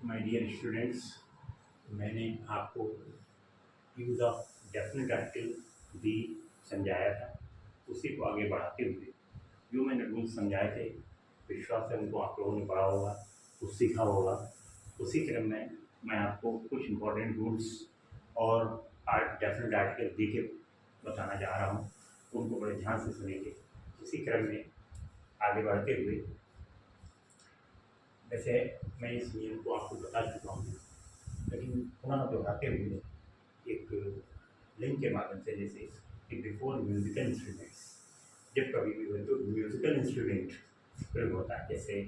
My dear students, मैंने आपको use of definite article भी समझाया था। उसी को आगे बढ़ाते हुए जो मैंने रूल्स समझाए थे, विश्वास है उनको आप लोगों ने पढ़ा होगा, कुछ सीखा होगा। उसी क्रम में मैं आपको कुछ इम्पोर्टेंट रूल्स और डेफिनेट आर्टिकल दे के बताना चाह रहा हूँ। उनको बड़े ध्यान से सुनेंगे। उसी क्रम में आगे बढ़ते हुए, वैसे मैं इस नियम को आपको बता चुका हूँ, लेकिन पुनः दोहराते हुए एक लिंक के माध्यम से, जैसे कि बिफोर म्यूजिकल इंस्ट्रूमेंट्स, जब कभी भी तो म्यूजिकल इंस्ट्रूमेंट प्रयोग होता है, जैसे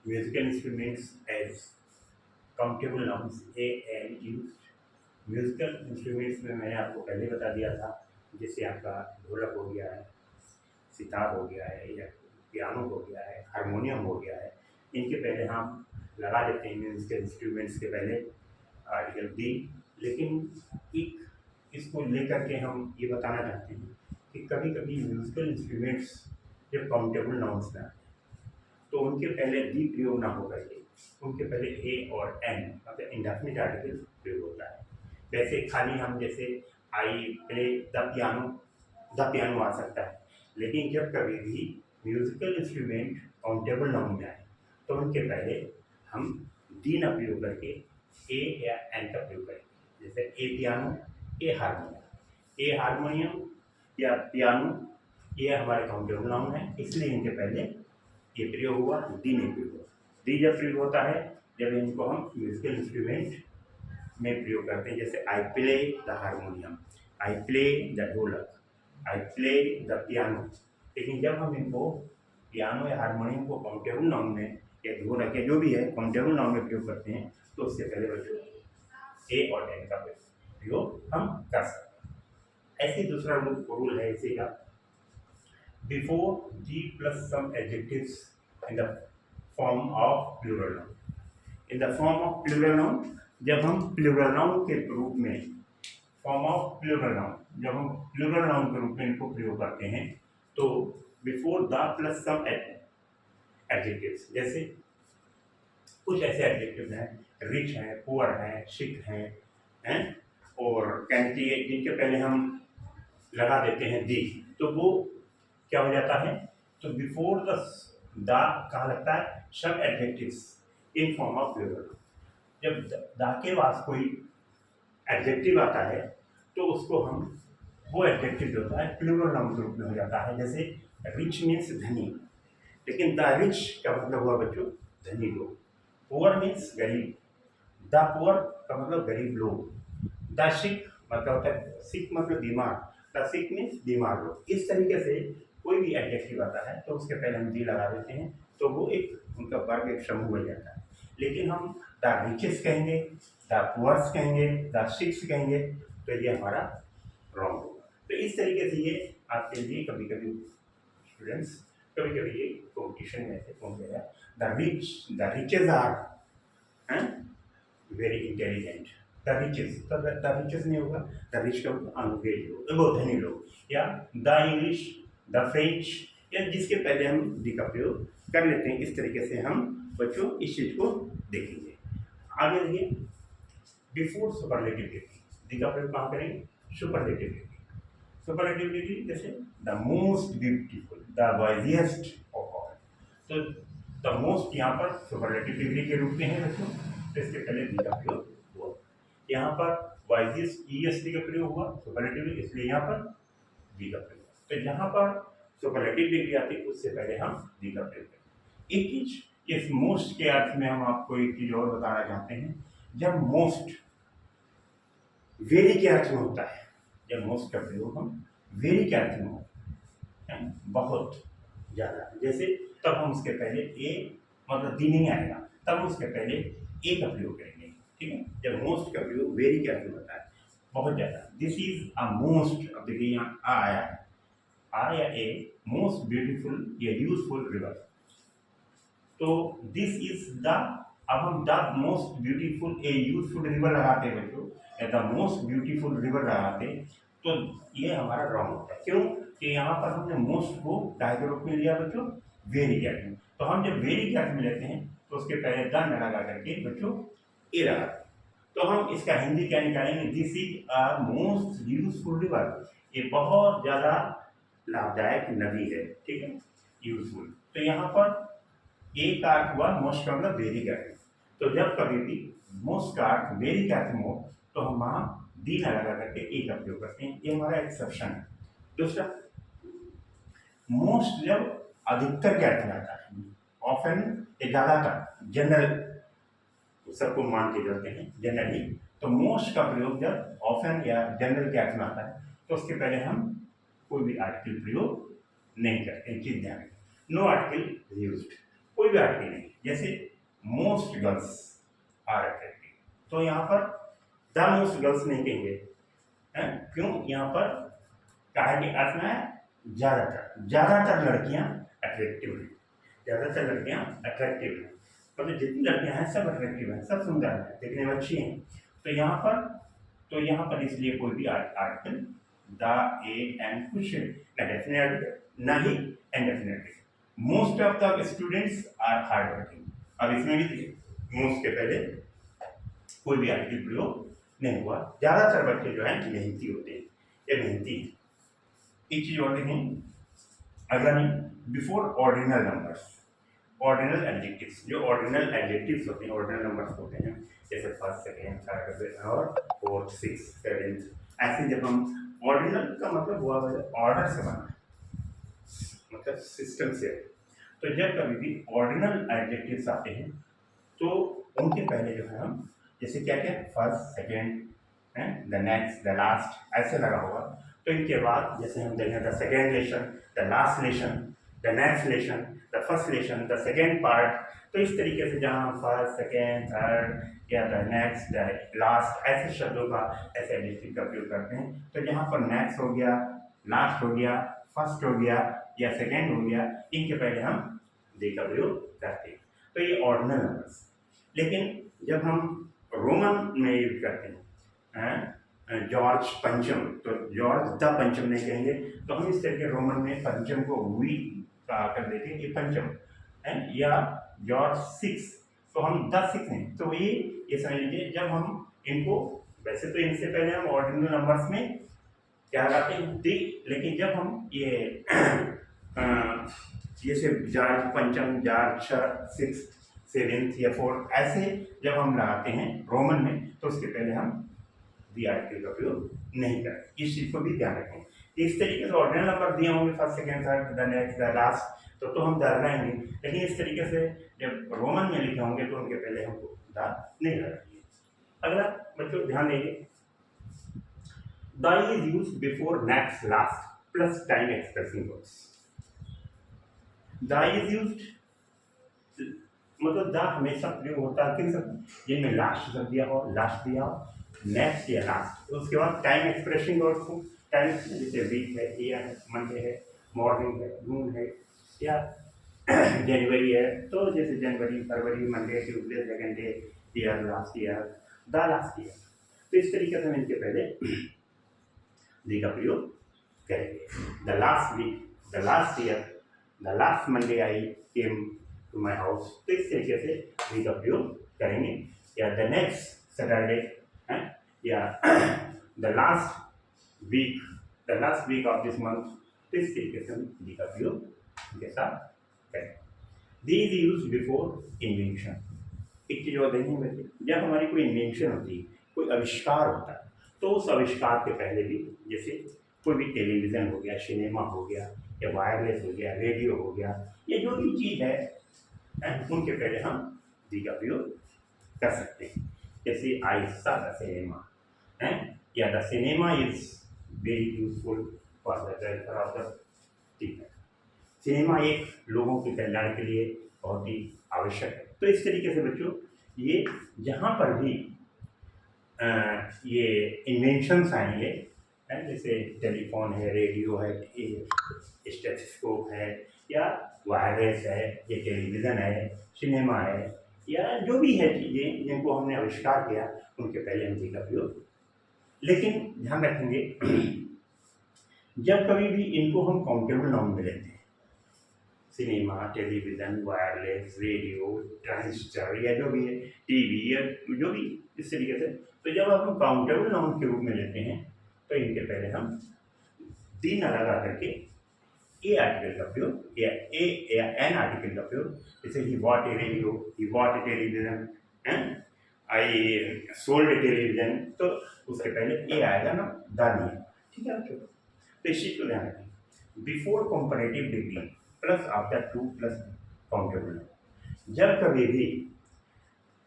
musical instruments as countable nouns a an used. Musical instruments में मैंने आपको पहले बता दिया था, जैसे आपका ढोलक हो गया है, सितार हो गया है, या पियानो हो गया है, हारमोनियम हो गया है। इनके पहले हम लगा देते हैं म्यूजिकल इंस्ट्रूमेंट्स के पहले आर्टिकल डी। लेकिन एक इसको लेकर के हम ये बताना चाहते हैं कि कभी कभी म्यूजिकल इंस्ट्रूमेंट्स जब काउंटेबल नाउन्स में आते हैं तो उनके पहले डी प्रयोग ना हो करके उनके पहले ए और एन मतलब इंडेफिनिट आर्टिकल प्रयोग होता है। वैसे खाली हम जैसे आई प्ले द पियानो आ सकता है, लेकिन जब कभी भी म्यूजिकल इंस्ट्रूमेंट काउंटेबल नाउन में आए तो उनके पहले हम डी ना प्रयोग करके ए या एन का प्रयोग करेंगे। जैसे ए पियानो, ए हारमोनियम या पियानो, ये हमारे काउंटेबल नाउन है, इसलिए इनके पहले ये प्रयोग हुआ, डी नहीं प्रयोग हुआ। डी जब प्रयोग होता है जब इनको हम म्यूजिकल इंस्ट्रूमेंट में प्रयोग करते हैं, जैसे I play the harmonium, I play the ढोलक, आई प्ले द पियानो। लेकिन जब हम इनको पियानो या हारमोनियम को काउंटेबल नाउन में या ढोलक या जो भी है काउंटेबल नाउन में प्रयोग करते हैं तो उससे पहले बच्चों ए और एन का प्रयोग हम कर सकते हैं। ऐसे दूसरा रूल है इसी का, before D plus some adjectives in the form of plural noun. In the form of plural noun, जब हम प्लूरल नाउन के रूप में, फॉर्म ऑफ प्लूरल नाउन, जब हम प्लूरल नाउन के रूप में इनको प्रयोग करते हैं तो before the plus some adjectives, जैसे कुछ ऐसे एडजेक्टिव हैं, रिच हैं, पुअर हैं, सिक हैं और कैंटी है, जिनके पहले हम लगा देते हैं दी, तो वो क्या हो जाता है, तो बिफोर द कहाँ लगता है, सब adjectives in form of plural. जब दा के पास कोई एडजेक्टिव आता है तो उसको हम, वो एडजेक्टिव जो होता है प्लूरल नाउन के रूप में हो जाता है। जैसे रिच मीन्स धनी, लेकिन द रिच का मतलब हुआ बच्चों धनी लोग। पुअर मीन्स गरीब, द पुअर का मतलब गरीब लोग। द सिक मतलब होता है, सिक मतलब बीमार, द सिक मीन्स बीमार लोग। इस तरीके से कोई भी एडजेक्टिव आता है तो उसके पहले हम दी लगा देते हैं तो वो एक उनका वर्ग, एक समूह बन जाता है। लेकिन हम द रिचेस कहेंगे, द पुअर्स कहेंगे, द सिक्स कहेंगे तो ये हमारा रॉन्ग होगा। तो इस तरीके से ये आपके लिए कभी कभी स्टूडेंट्स, कभी कभी ये कॉम्पिटिशन में ऐसे पहुंच गया, the riches are very intelligent, the riches नहीं होगा, द रिच का अंग्रेज लोग, वो धनी लोग, या द इंग्लिश, द फ्रेंच, या जिसके पहले हम डी का प्रयोग कर लेते हैं। इस तरीके से हम बच्चों इस चीज को देखेंगे। आगे देखिए, बिफोर सुपरलेटिव डिग्री, डी का प्रयोग कहाँ करेंगे, सुपरलेटिव डिग्री। सुपरलेटिव डिग्री जैसे the most beautiful, the wisest of all, तो द मोस्ट यहाँ पर सुपरलेटिव डिग्री के रूप में है बच्चों, तो इसके पहले डी का प्रयोग हुआ। यहाँ पर वाइजिएस्ट ईएसटी का प्रयोग हुआ सुपरलेटिव, इसलिए यहाँ पर डी का प्रयोग। तो यहाँ पर सुपरलेटिव डिग्री आती है उससे पहले हम डी का प्रयोग करें। एक चीज इस मोस्ट के अर्थ में हम आपको एक चीज और बताना चाहते हैं, जब मोस्ट वेरी के अर्थ में होता है, जब मोस्ट का प्रयोग हम वेरी के अर्थ में होता है, बहुत ज्यादा, जैसे तब हम उसके पहले ए मतलब दी नहीं आएगा, तब उसके पहले ए का प्रयोग करेंगे। ठीक है, जब मोस्ट का प्रयोग वेरी के अर्थ में होता है, बहुत ज्यादा। दिस इज अ मोस्ट, अब देखिए यहाँ आ आया है, आ या ए, मोस्ट ब्यूटीफुल या यूजफुल रिवर, तो दिस इज द, अब हम the most beautiful A useful river लगाते हैं बच्चों, या द मोस्ट ब्यूटीफुल रिवर लगाते तो ये हमारा रॉन्ग होता है। क्यों कि यहाँ पर हमने मोस्ट को डाय के रूप में लिया बच्चों वेरी के अर्थ में, तो हम जब वेरी के अर्थ में लेते हैं तो उसके पहले द न लगा करके बच्चों ए लगा। तो हम इसका हिंदी क्या निकालेंगे, this is a most useful river, ये बहुत ज़्यादा लाभदायक नदी है, ठीक है, यूजफुल। तो यहाँ पर ए का अर्थ हुआ मोस्ट का मतलब वेरी का अर्थ। तो जब कभी भी मोस्ट का अर्थ वेरी का अर्थ हो तो हम वहाँ दी न लगा करके ए का प्रयोग करते हैं, ये हमारा एक्सेप्शन है। दूसरा, मोस्ट जब अधिकतर के अर्थ में आता है, ऑफन ये ज़्यादातर, जनरल सबको मान के चलते हैं जनरली, तो मोस्ट का प्रयोग जब ऑफन या जनरल के अर्थ में आता है तो उसके पहले हम कोई भी आर्टिकल प्रयोग नहीं करते, चीज ध्यान रखें, नो आर्टिकल यूज्ड, कोई भी आर्टिकल नहीं। जैसे मोस्ट गर्ल्स आर अट्रैक्टिव, तो यहाँ पर द मोस्ट गर्ल्स नहीं कहेंगे, क्यों, यहाँ पर कहा कि अर्थ में है ज़्यादातर, ज़्यादातर लड़कियाँ अट्रैक्टिव हैं, ज़्यादातर लड़कियाँ अट्रैक्टिव हैं, मतलब जितनी लड़कियाँ हैं सब अट्रैक्टिव हैं, सब सुंदर हैं, देखने में अच्छी हैं। तो यहाँ पर इसलिए कोई भी आर्टिकल द, ए, एंड कुछ न डेफिनेट न ही indefinitely. Most of the students are hard working, अब इसमें भी मोस्ट के पहले कोई भी आर्टिकल प्रयोग नहीं हुआ, ज़्यादातर बच्चे जो हैं मेहनती होते हैं, ये मेहनती हैं। एक चीज़ और देखें, अगर हम before ordinal numbers, ordinal adjectives, जो ऑर्डिनल एडजेक्टिव्स होते हैं, ऑर्डिनल नंबर्स होते हैं, जैसे फर्स्ट, सेकेंड, थर्ड और फोर्थ, सिक्स, सेवेंथ, ऐसे जब हम ऑर्डिनल का मतलब हुआ ऑर्डर से बना, मतलब सिस्टम से, तो जब कभी भी ऑर्डिनल एडजेक्टिव्स आते हैं तो उनके पहले जो है हम जैसे क्या क्या first, second, the next, the last ऐसे लगा होगा, तो इनके बाद जैसे हम देखें the second lesson, the last lesson, the next lesson, the first lesson, the second part, तो इस तरीके से जहाँ फर्स्ट, सेकेंड, थर्ड या द नेक्स्ट, द लास्ट ऐसे शब्दों का, ऐसे एडजेक्टिव का प्रयोग करते हैं। तो जहाँ पर नेक्स्ट हो गया, लास्ट हो गया, फर्स्ट हो गया या सेकेंड हो गया, इनके पहले हम दे का प्रयोग करते हैं, तो ये ऑर्डिनल नंबर्स। लेकिन जब हम रोमन में यूज करते हैं जॉर्ज पंचम, तो जॉर्ज द पंचम नहीं कहेंगे, तो हम इस तरह के रोमन में पंचम को वी का कर देते हैं, ये पंचम है, या जॉर्ज सिक्स, तो हम द सिक्स हैं, तो ये समझ लीजिए जब हम इनको, वैसे तो इनसे पहले हम ऑर्डिनल नंबर्स में क्या लगाते हैं दी, लेकिन जब हम ये जैसे जॉर्ज पंचम, जॉर्ज सिक्स, सेवेंथ या फोर्थ ऐसे जब हम लगाते हैं रोमन में, तो उसके पहले हम दी आर्टिकल का प्रयोग नहीं करते, इस चीज़ को भी ध्यान रखें। इस तरीके से ऑर्डिनल नंबर दिए होंगे first, second, third, the next, the last, तो हम द लगाएंगे, लेकिन इस तरीके से जब रोमन में लिखे होंगे तो उनके पहले हमको द नहीं लगाएंगे। अगला बच्चों ध्यान देंगे, the is used before next, last plus time expressing words. The is used मतलब द हमेशा प्रयोग होता है किन सब, जिनमें लास्ट शब्द दिया हो, लास्ट दिया हो, नेक्स्ट या लास्ट, तो उसके बाद टाइम एक्सप्रेसिंग वर्ड्स को, टाइम जैसे वीक है, ईयर है, मंडे है, मॉर्निंग है, नून है, या जनवरी है, तो जैसे जनवरी, फरवरी, Monday, Tuesday, second day, year, last year, the last year, तो इस तरीके से हम इनके पहले दी का प्रयोग करेंगे। The last week, the last year, the last Monday I came to my house, तो इस तरीके से दी का प्रयोग करेंगे। या द नेक्स्ट सैटरडे है, या the last week of this month, तो इस तरीके से हम दी का प्रयोग के साथ करें। दी इज यूज बिफोर इन्वेंशन। एक चीज़ और देखेंगे बच्चे, जब हमारी कोई इन्वेंशन होती है, कोई आविष्कार होता है, तो उस आविष्कार के पहले भी, जैसे कोई भी टेलीविज़न हो गया, सिनेमा हो गया, या वायरलेस हो गया, रेडियो हो गया, ये जो भी चीज़ है उनके पहले हम दी का प्रयोग कर सकते हैं। जैसे आई सा द सिनेमा है, या the cinema is very useful for the welfare of the people. Cinema एक लोगों के कल्याण के लिए बहुत ही आवश्यक है। तो इस तरीके से बच्चों ये जहाँ पर भी ये इन्वेंशंस आएंगे, जैसे टेलीफोन है, रेडियो है, स्टेथोस्कोप है, या वायरलेस है, या टेलीविज़न है, सिनेमा है, या जो भी है चीज़ें जिनको हमने आविष्कार किया, उनके पहले हम दी का प्रयोग। लेकिन ध्यान रखेंगे जब कभी भी इनको हम काउंटेबल नाउन में लेते हैं, cinema, television, wireless, radio, transistor या जो भी है, टीवी या जो भी इस तरीके से। तो जब हम काउंटेबल नाउन के रूप में लेते हैं तो इनके पहले हम दी न लगा करके ए आर्टिकल का प्रयोग या एन आर्टिकल का प्रयोग, जैसे he bought a radio, he bought a television, I sold a television, तो उसके पहले ए आएगा ना, दानी है, ठीक है बच्चों। तो इस चीज़ को ध्यान रखें। Before comparative degree plus after two plus countable. जब कभी भी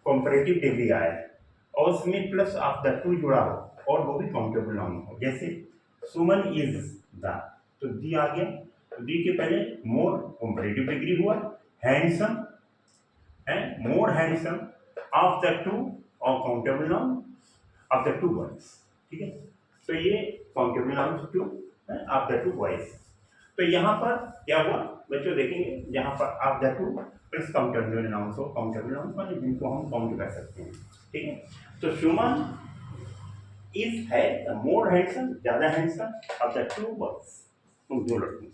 कंपैरेटिव डिग्री आए और उसमें प्लस आफ्टर टू जुड़ा हो और वो भी काउंटेबल नाउन हो, जैसे सुमन इज द, तो दी आ गया, तो दी के पहले मोर कंपैरेटिव डिग्री हुआ, handsome and more handsome after two और countable noun after two words, ठीक है। तो ये countable noun two after two voice. तो यहाँ पर क्या हुआ बच्चों, देखेंगे यहाँ पर after two plus countable noun हो, काउंटेबल नाउन माने जिनको हम काउंट कर सकते हैं, ठीक है। तो सुमन इज है मोर हैंडसम, ज्यादा handsome of the two words, उन दो लड़कों से।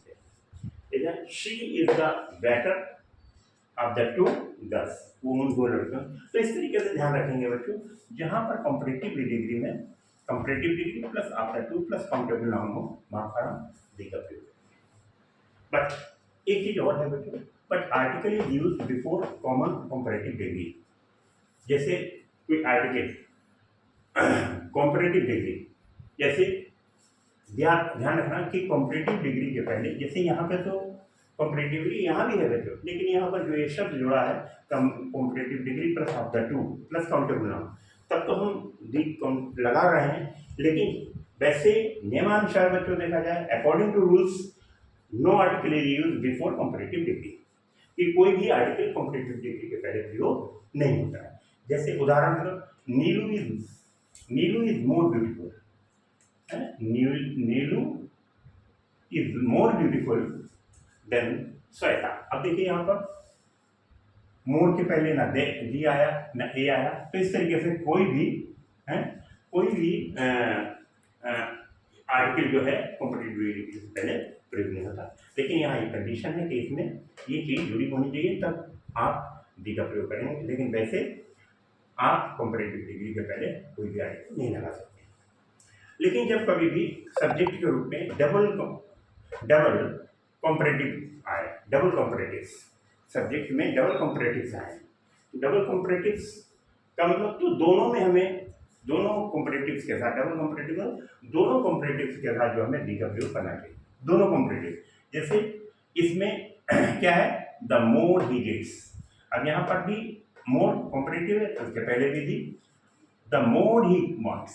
She is the better of the two girls, वो उन दो लड़कियों। तो इस तरीके से ध्यान रखेंगे बच्चों, जहां पर कंपैरेटिव डिग्री में comparative degree plus after two plus countable noun हो, वहां पर हम दी का प्रयोग। बट एक चीज और है बच्चों, but article is used before common comparative degree. जैसे कोई आर्टिकल कंपैरेटिव डिग्री, जैसे ध्यान रखना कि कंपैरेटिव डिग्री के पहले, जैसे यहाँ पे तो कंपैरेटिव डिग्री यहाँ भी है बच्चों, लेकिन यहाँ पर जो ये शब्द जुड़ा है comparative degree plus after two plus countable noun, तब तो हम दी लगा रहे हैं, लेकिन वैसे नियमानुसार बच्चों देखा जाए, according to rules, no article is used before comparative degree, कि कोई भी आर्टिकल कंपैरेटिव डिग्री के पहले प्रयोग नहीं होता है। जैसे उदाहरण के तौर Neelu is more beautiful, Neelu is more beautiful than Shweta. अब देखिए यहाँ पर मोर के पहले ना दी आया ना ए आया, तो इस तरीके से कोई भी आर्टिकल जो है कंपैरेटिव डिग्री से पहले प्रयोग नहीं होता। लेकिन यहाँ ये कंडीशन है कि इसमें ये चीज़ जुड़ी होनी चाहिए, तब आप दी का प्रयोग करेंगे, लेकिन वैसे आप कंपैरेटिव डिग्री के पहले कोई भी आर्टिकल नहीं लगा सकते। लेकिन जब कभी भी सब्जेक्ट के रूप में डबल कंपैरेटिव आए, डबल कंपैरेटिव्स, सब्जेक्ट में डबल कंपैरेटिव्स आए, डबल कंपैरेटिव्स का मतलब तो दोनों में हमें दोनों कंपैरेटिव्स के साथ, डबल कंपैरेटिव दोनों कंपैरेटिव्स के साथ जो हमें दी का प्रयोग करना चाहिए, दोनों कंपैरेटिव। जैसे इसमें क्या है, द मोर ही गेट्स, अब यहाँ पर भी मोर कंपैरेटिव है, उसके पहले भी दी द मोर ही वांट्स,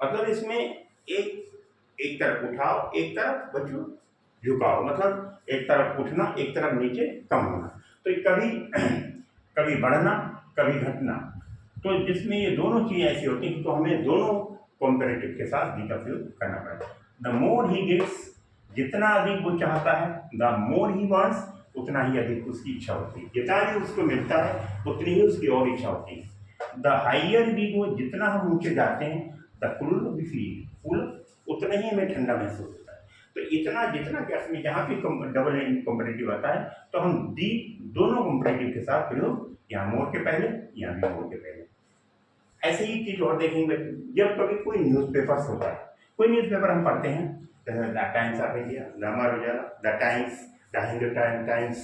मतलब इसमें एक तरफ उठाओ, एक तरफ बच्चों झुकाओ, मतलब एक तरफ उठना, एक तरफ नीचे कम होना, तो कभी बढ़ना कभी घटना, तो जिसमें ये दोनों चीज़ें ऐसी होती हैं, तो हमें दोनों कंपैरेटिव के साथ दी का प्रयोग करना पड़ेगा। द मोर ही गेट्स, जितना अधिक वो चाहता है, द मोर ही वांट्स, उतना ही अधिक उसकी इच्छा होती है, जितना भी उसको मिलता है उतनी ही उसकी और इच्छा होती है। द हाइयर वी गो, जितना हम ऊंचे जाते हैं, द कूलर वी फील, उतना ही हमें ठंडा महसूस होता है। तो इतना जितना क्या में जहाँ भी डबल कंपैरेटिव आता है, तो हम दी दोनों कंपैरेटिव के साथ प्रयोग, यहाँ मोर के पहले यहाँ भी मोर के पहले। ऐसे ही चीज और देखेंगे, जब कभी कोई न्यूज़पेपर्स होता है, कोई न्यूज़पेपर हम पढ़ते हैं, जैसे the times of India, the Amar Ujala, the times, the Hindu times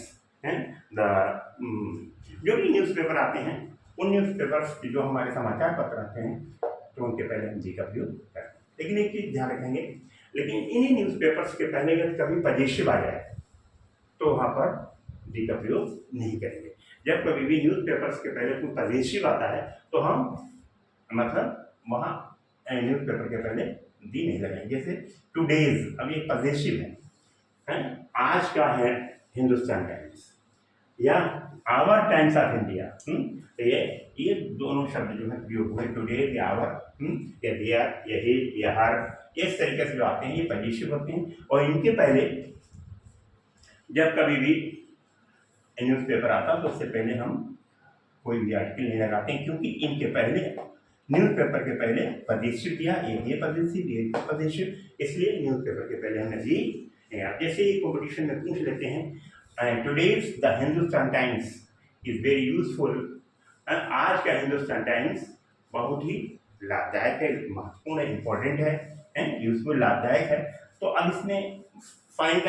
हैं, जो भी न्यूज़पेपर आते हैं, उन न्यूज़पेपर्स जो हमारे समाचार पत्र आते हैं, तो उनके पहले हम जी का प्रयोग करते हैं। लेकिन एक चीज ध्यान रखेंगे, लेकिन इन्हीं न्यूज़पेपर्स के पहले अगर कभी पजेसिव आ जाए तो वहाँ पर दी का प्रयोग नहीं करेंगे। जब कभी भी न्यूज़पेपर्स के पहले कोई पजेसिव आता है, तो हम मतलब वहाँ न्यूज़पेपर के पहले दी नहीं लगाएंगे। जैसे टुडेज, अब ये पजेसिव है, आज का है हिंदुस्तान टाइम्स या आवर टाइम्स ऑफ इंडिया, तो ये दोनों शब्द जो है प्रयोग हुए, टुडे या आवर, या दियर या ही या हर, इस तरीके से जो आते हैं ये पजेसिव होते हैं। और इनके पहले जब कभी भी न्यूज़पेपर आता तो उससे पहले हम कोई भी आर्टिकल नहीं लगाते हैं, क्योंकि इनके पहले न्यूज़पेपर के पहले पजेसिव दिया, ये पजेसिव, ये पजेसिव, इसलिए न्यूज़पेपर के पहले हमने दी। जैसे ही कंपटीशन में पूछ लेते हैं and today's the Hindustan times is very useful. आज का हिंदुस्तान टाइम्स बहुत ही लाभदायक है, महत्वपूर्ण है, इम्पोर्टेंट है एंड यूजफुल, लाभदायक है। तो अब इसमें फाइंड द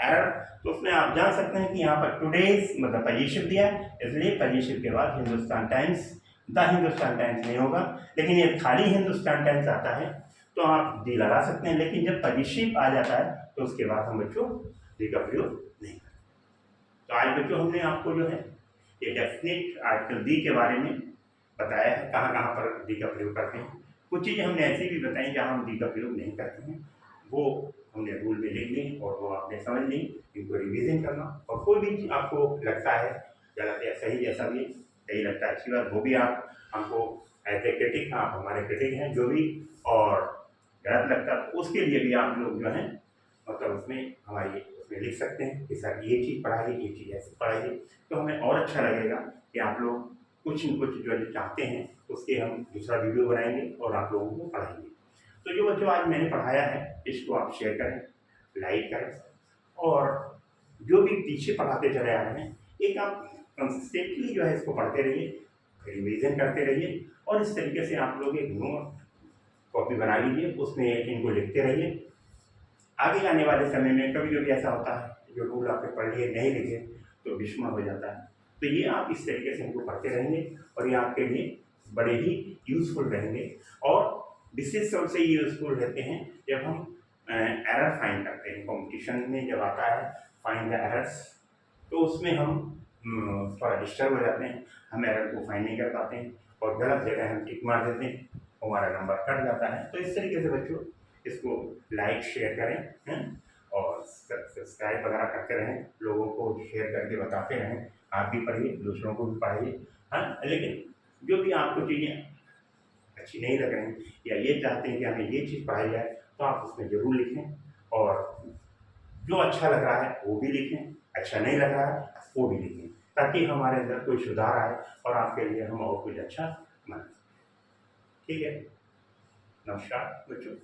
एरर, तो उसमें आप जान सकते हैं कि यहाँ पर टुडेज मतलब पोजीशन दिया है, इसलिए पोजीशन के बाद Hindustan times, the Hindustan times नहीं होगा। लेकिन ये खाली हिंदुस्तान टाइम्स आता है तो आप दी लगा सकते हैं, लेकिन जब पोजीशन आ जाता है तो उसके बाद हम बच्चों दी का प्रयोग नहीं करते। तो आज बच्चों हमने आपको जो है ये डेफिनेट आर्टिकल दी के बारे में बताया है, कहाँ कहाँ पर दी का प्रयोग करते हैं। कुछ चीज़ें हमने ऐसी भी बताई जहाँ हम दी का प्रयोग नहीं करते हैं, वो हमने रूल में लिख ली और वो आपने समझ ली, इनको रिवीजन करना। और कोई भी चीज़ आपको लगता है गलत या सही, जैसा भी सही लगता है अच्छी बात, वो भी आप हमको एज ए क्रिटिक, आप हमारे क्रिटिक हैं जो भी, और गलत लगता है तो उसके लिए भी आप लोग जो है मतलब उसमें हमारी उसमें लिख सकते हैं कि सर ये चीज़ पढ़ाइए, ये चीज़ ऐसे पढ़ाइए, तो हमें और अच्छा लगेगा कि आप लोग कुछ न कुछ जो चाहते हैं उसके हम दूसरा वीडियो बनाएंगे और आप लोगों को पढ़ाएंगे। तो जो बच्चों आज मैंने पढ़ाया है इसको आप शेयर करें, लाइक करें, और जो भी पीछे पढ़ाते चले आ रहे हैं एक आप कंसिस्टेंटली जो है इसको पढ़ते रहिए, रिवीजन करते रहिए, और इस तरीके से आप लोग एक नोट कॉपी बना लीजिए, उसमें इनको लिखते रहिए। आगे आने वाले समय में कभी कभी ऐसा होता है जो रूल आपने पढ़ लिए नहीं लिखे तो विस्मय हो जाता है, तो ये आप इस तरीके से इनको पढ़ते रहेंगे और ये आपके लिए बड़े ही यूजफुल रहेंगे। और विशेष तौर से ये यूजफुल रहते हैं जब हम एरर फाइंड करते हैं, कंपटीशन में जब आता है फाइंड द एरर्स, तो उसमें हम थोड़ा डिस्टर्ब हो जाते हैं, हम एरर को फाइंड नहीं कर पाते हैं और गलत जगह हम टिक मार देते हैं, हमारा नंबर कट जाता है। तो इस तरीके से बच्चों इसको लाइक शेयर करें हैं, और सब्सक्राइब वगैरह करते रहें, लोगों को शेयर करके बताते रहें, आप भी पढ़िए दूसरों को भी पढ़ाइए। हाँ, लेकिन जो भी आपको चीज़ें अच्छी नहीं लग रही या ये चाहते हैं कि हमें ये चीज़ पढ़ाई जाए तो आप उसमें ज़रूर लिखें, और जो अच्छा लग रहा है वो भी लिखें, अच्छा नहीं लग रहा है वो भी लिखें, ताकि हमारे अंदर कोई सुधार आए और आपके लिए हम और कुछ अच्छा बने। ठीक है, नमस्कार बच्चों।